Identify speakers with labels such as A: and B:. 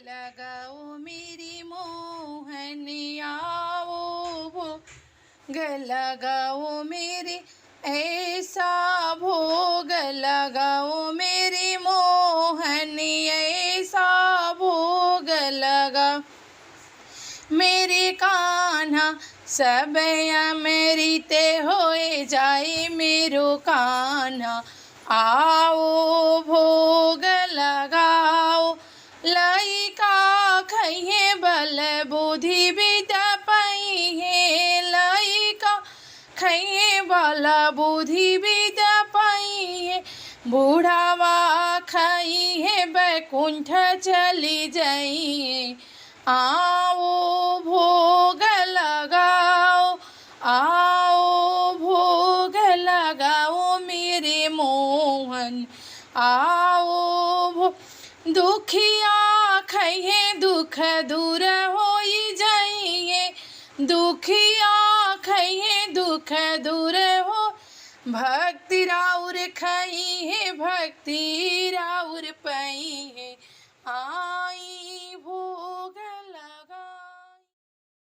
A: लगाओ मेरी मोहन आओ भोग लगाओ मेरी ऐसा भोग लगाओ मेरी मोहन ऐसा भोग लगाओ मेरे कान्हा सब अमृत होए जाए मेरो कान्हा आओ भोग लगाओ लइका खइहे बल बुद्धि विद्या पाइहे लइका खइहे बल बुद्धि विद्या पाइहे बूढ़ावा खइहे बैकुंठ चली जाइए आओ भोग लगाओ आओ भोग लगाओ मेरे मोहन आओ दुखिया खइहे दुख दूर होई जाइए दुखिया खइहे दुख दूर हो भक्ति राउर खइहे भक्ति राउर पाइहे।